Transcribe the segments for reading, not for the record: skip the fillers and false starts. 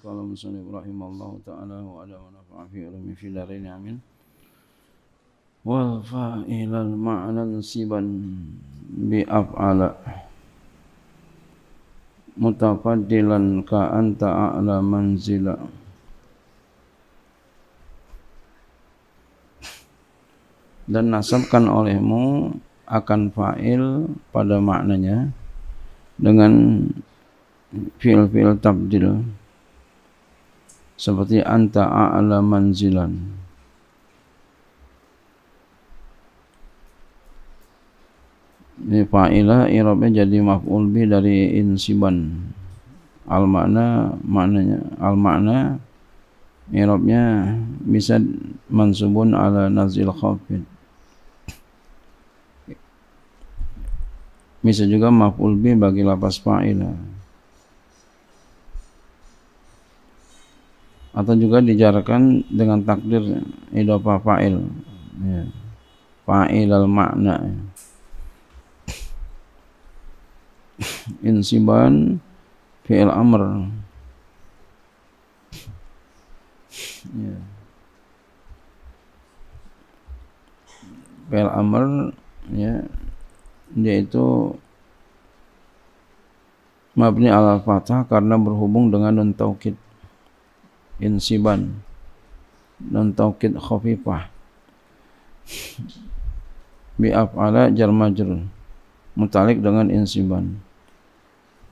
Qala musannif rahimallahu ta'ala wa ala wa nafa'a fi ulumi fil darain amin. Wal fa'ilal ma'nan siban bi af'ala mutafaddilan ka anta a'la manzila. Dan nasabkan olehmu akan fa'il pada maknanya dengan fi'il tabdil seperti anta a'la manzilan. Ini fa'ilah i'rabnya jadi maf'ul bi dari insiban. Al makna i'rabnya bisa mansubun ala nazil khafid. Bisa juga maf'ul bi bagi lafaz fa'ilah. Atau juga dijarkan dengan takdir idhofah fa'il. Ya. Fa'ilal makna. Insiban fi'il amr. Ya. Fi'il amr ya, dia itu mabni ala fathah karena berhubung dengan nun taukid. Insiban nun taukid khafifah bi af'ala jar majrur mutalik dengan insiban.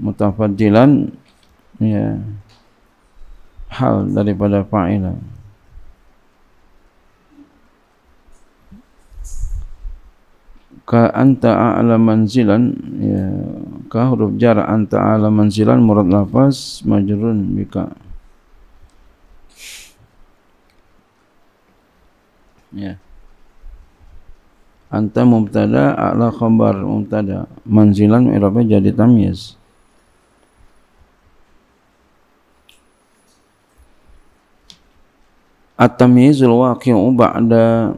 Mutafaddilan ya, hal daripada fa'ilah. Ka anta a'la manzilan ya, ka huruf jar anta a'la manzilan murad lafaz majrurun bika. Ya. Anta mubtada, a'la khabar mubtada, manzilan i'rabnya jadi tamyiz. At-tamyizul waqi'u ba'da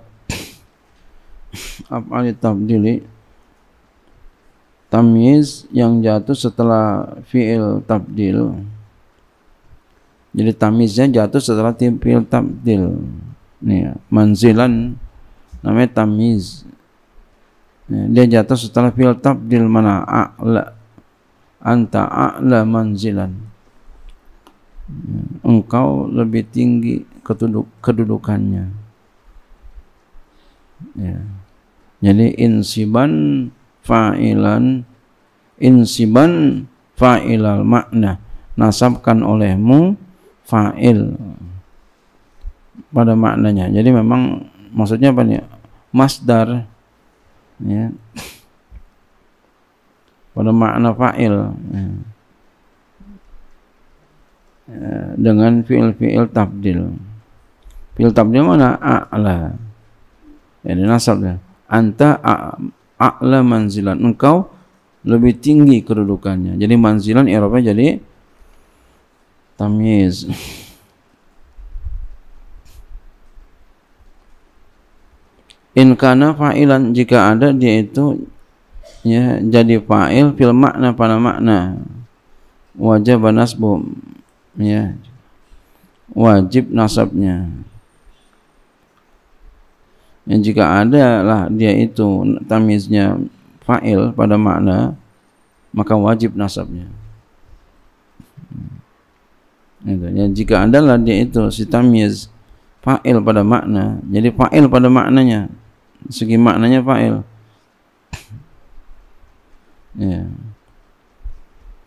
af'al tabdili, tamyiz yang jatuh setelah fi'il tabdil. Jadi tamyiznya jatuh setelah fi'il tabdil. Nih, manzilan namanya tamyiz. Dia jatuh setelah fi'il tabdil mana a'la. Anta a'la manzilan. Engkau lebih tinggi kedudukannya. Ya. Jadi insiban fa'ilan, insiban fa'ilal makna, nasabkan olehmu fa'il pada maknanya. Jadi memang maksudnya apa nih? Masdar ya, pada makna fa'il ya. Ya, dengan fi'il tabdil. Fi'il tabdil mana? A'la. Jadi nasabnya anta a'la manzilan, engkau lebih tinggi kedudukannya. Jadi manzilan i'rabnya jadi tamyiz. In kana fa'ilan, jika ada dia itu ya jadi fa'il fil makna pada makna, wajib nasbu ya, wajib nasabnya. Yang jika ada lah dia itu tamyiznya fa'il pada makna, maka wajib nasabnya. Itu. Yang jika ada lah dia itu si tamyiz fa'il pada makna, jadi fa'il pada maknanya, segi maknanya fa'il. Ya.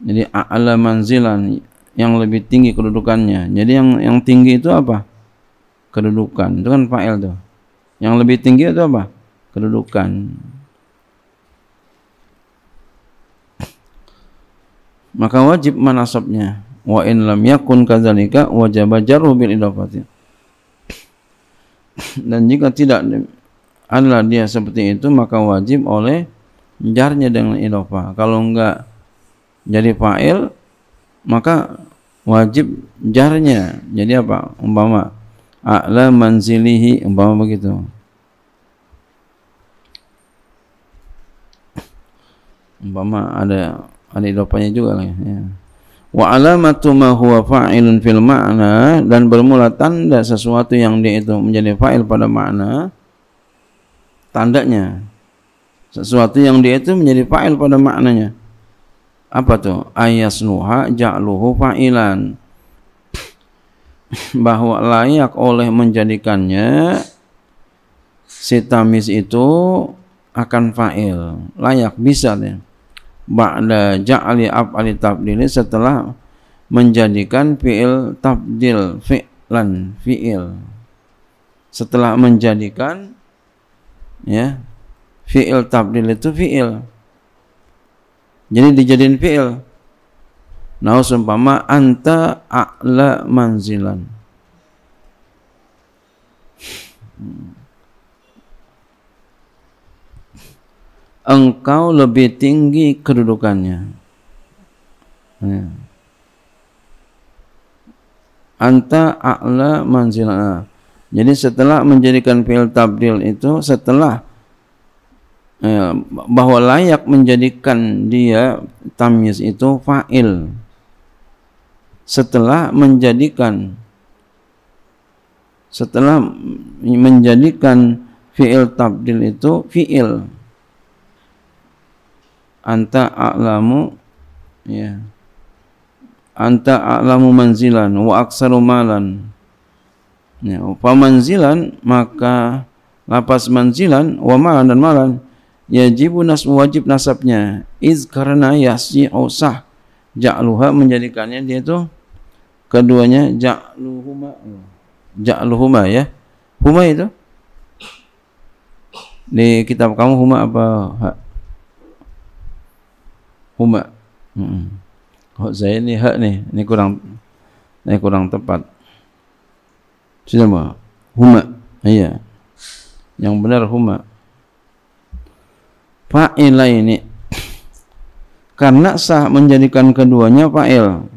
Jadi a'la manzilan, yang lebih tinggi kedudukannya. Jadi yang tinggi itu apa? Kedudukan. Itu kan fa'il tuh. Yang lebih tinggi itu apa? Kedudukan. Maka wajib manasabnya. Wa in lam yakun kadzalika wajaba jarru bil idhafati. Dan jika tidak adalah dia seperti itu, maka wajib oleh jarnya dengan idhafah. Kalau enggak jadi fa'il, maka wajib jarnya. Jadi apa? Umpama a'la manzilihi, umpama begitu. Umpama ada idhofahnya juga lah ya. Wa alamatu ma huwa fa'ilun fil ma'na, dan bermula tanda sesuatu yang dia itu menjadi fa'il pada makna, tandanya sesuatu yang dia itu menjadi fa'il pada maknanya. Apa tuh? Ayasnuha ja'luhu fa'ilan, bahwa layak oleh menjadikannya si tamis itu akan fa'il, layak bisa deh. Ba'da ja'li af'ali tabdil, setelah menjadikan fi'il tabdil fi'lan, fi'il, setelah menjadikan ya fi'il tabdil itu fi'il, jadi dijadiin fi'il. Nah, seumpama anta a'la manzilan, engkau lebih tinggi kedudukannya. Anta a'la manzilan. Jadi setelah menjadikan fi'il tabdil itu, setelah bahwa layak menjadikan dia tamyiz itu fa'il, setelah menjadikan fi'il tabdil itu fi'il. Anta a'lamu, ya, anta a'lamu manzilan wa aksaru malan, ya, fa manzilan, maka lapas manzilan, wa malan, dan malan, yajibu nasbu, wajib nasabnya, iz karena yasi'u sah, ja'luha, menjadikannya dia itu keduanya, ja'luhuma ya. Huma itu di kitab kamu huma apa ha? Huma. Saya ini hak nih, ini kurang tepat. Sudah mah huma. Iya. Yang benar huma. Fa'ila ini karena sah menjadikan keduanya fa'il.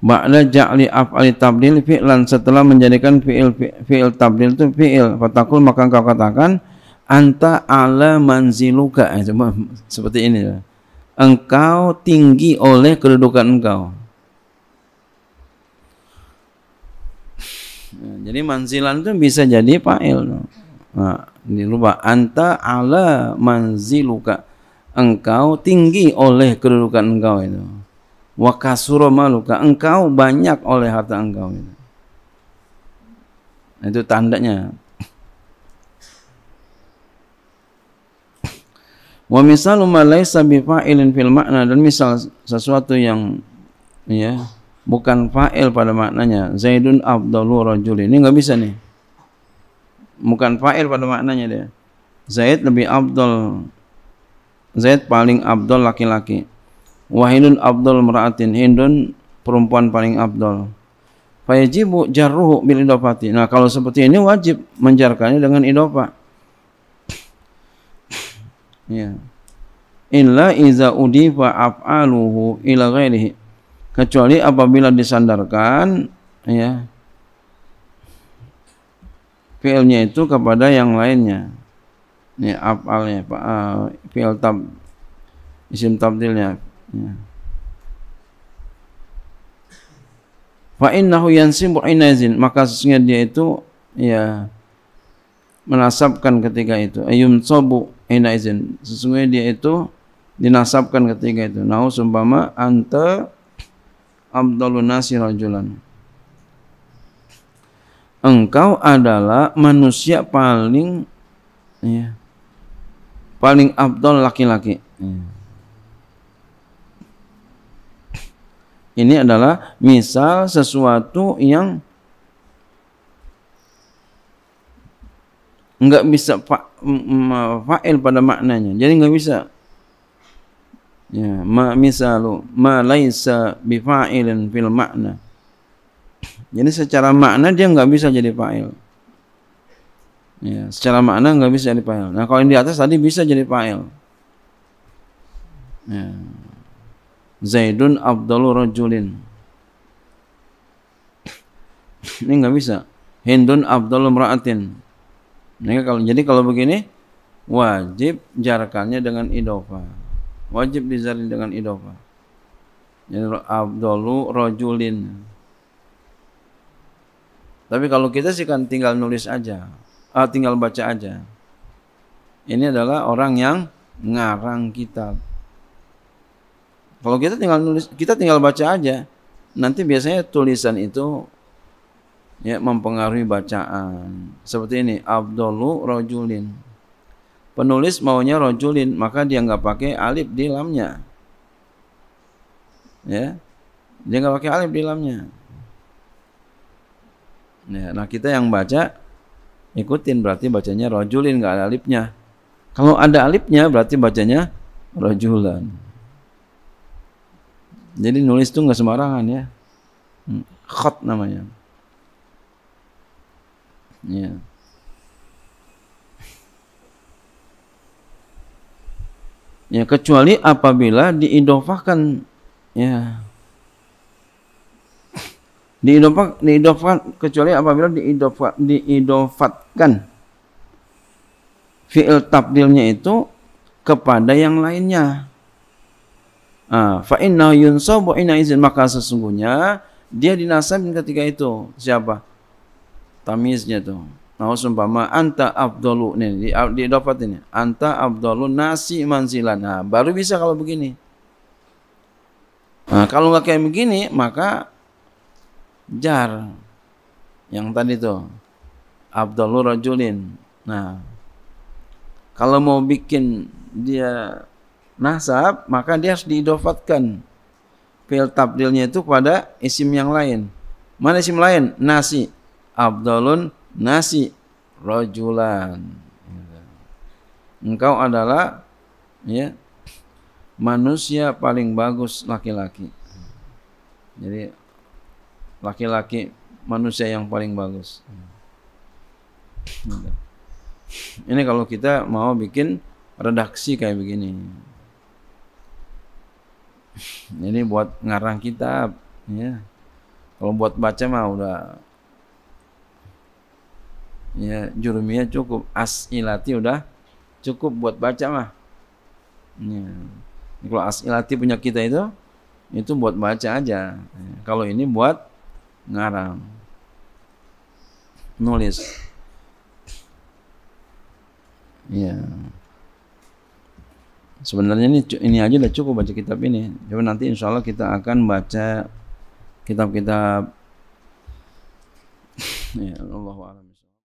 Ba'da ja'li af'ali tabdil fi'lan, setelah menjadikan fi'il tabdil itu fi'il, fatakul, maka engkau katakan anta ala manziluka, seperti ini, engkau tinggi oleh kedudukan engkau. Jadi manzilan itu bisa jadi fa'il. Nah, dirubah anta ala manziluka, engkau tinggi oleh kedudukan engkau itu. Wa kasura maluka, engkau banyak oleh harta engkau itu. Itu tandanya. Wa misalu ma laisa bi fa'ilin fil makna, dan misal sesuatu yang ya bukan fa'il pada maknanya, Zaidun afdalu rajulin, ini enggak bisa nih. Bukan fa'il pada maknanya dia. Zaid lebih afdal, Zaid paling afdal laki-laki. Wahidun afdal mar'atin, Hindun perempuan paling afdal. Fayajibu jarruhu bil idhofati. Nah, kalau seperti ini wajib menjarkannya dengan idhofah. Ya. Illa iza udifa af'aluhu ila ghairihi, kecuali apabila disandarkan ya fi'ilnya itu kepada yang lainnya. Ya, af'alnya, fi'il isim tabdilnya. Ya. Fa innahu yansibu inaizin, maka sesungguhnya dia itu ya menasabkan ketika itu, ayumsabu inaizin, sesungguhnya dia itu dinasabkan ketika itu. Nahu sumpama anta afdalun nasi rajulan, engkau adalah manusia paling ya, paling afdal laki-laki. Ya. Ini adalah misal sesuatu yang enggak bisa fa'il pada maknanya, jadi enggak bisa. Ya, misalu ma laisa bi fa'ilin fil makna. Jadi secara makna dia enggak bisa jadi fa'il. Ya, secara makna enggak bisa jadi fa'il. Nah, kalau yang di atas tadi bisa jadi fa'il. Ya. Zaidun afdalu rajulin. Ini enggak bisa. Hindun afdalu imra'atin. Jadi kalau begini wajib jarkannya dengan idhofah. Wajib dizarin dengan idhofah. Jadi afdalu rajulin. Tapi kalau kita sih kan tinggal nulis aja, tinggal baca aja. Ini adalah orang yang ngarang kitab. Kalau kita tinggal nulis, kita tinggal baca aja. Nanti biasanya tulisan itu ya mempengaruhi bacaan. Seperti ini, afdalu rajulin. Penulis maunya rajulin, maka dia nggak pakai alif di lamnya. Ya, dia nggak pakai alif di lamnya. Ya, nah kita yang baca ikutin, berarti bacanya rajulin, nggak ada alifnya. Kalau ada alifnya berarti bacanya rajulan. Jadi nulis itu nggak sembarangan ya. Khat namanya. Ya. Ya, kecuali apabila diidhofahkan ya. Diidhofahkan kecuali apabila diidhofatkan fi'il tabdilnya itu kepada yang lainnya. Fa inna yunsabu ina izin, maka sesungguhnya dia dinasabin ketika itu. Siapa? Tamiznya tuh. Nah, umpama anta afdalu, nih di idhofat ini. Anta afdalu nasi manzilan. Nah, baru bisa kalau begini. Nah, kalau nggak kayak begini, maka jar yang tadi tuh afdalu rajulin. Nah, kalau mau bikin dia nasab, maka dia harus diidhofatkan fi'il tabdilnya itu pada isim yang lain. Mana isim lain? Nasi. Afdalun nasi rajulan. Engkau adalah ya manusia paling bagus laki-laki. Jadi laki-laki manusia yang paling bagus. Ini kalau kita mau bikin redaksi kayak begini. Ini buat ngarang kitab ya. Kalau buat baca mah udah ya jurumiyah cukup, asilati udah cukup buat baca mah. Ya. Kalau asilati punya kita itu buat baca aja. Kalau ini buat ngarang, nulis. Ya. Sebenarnya ini aja udah cukup baca kitab ini. Coba nanti insya Allah kita akan baca kitab-kitab. Ya, Allahu a'lam.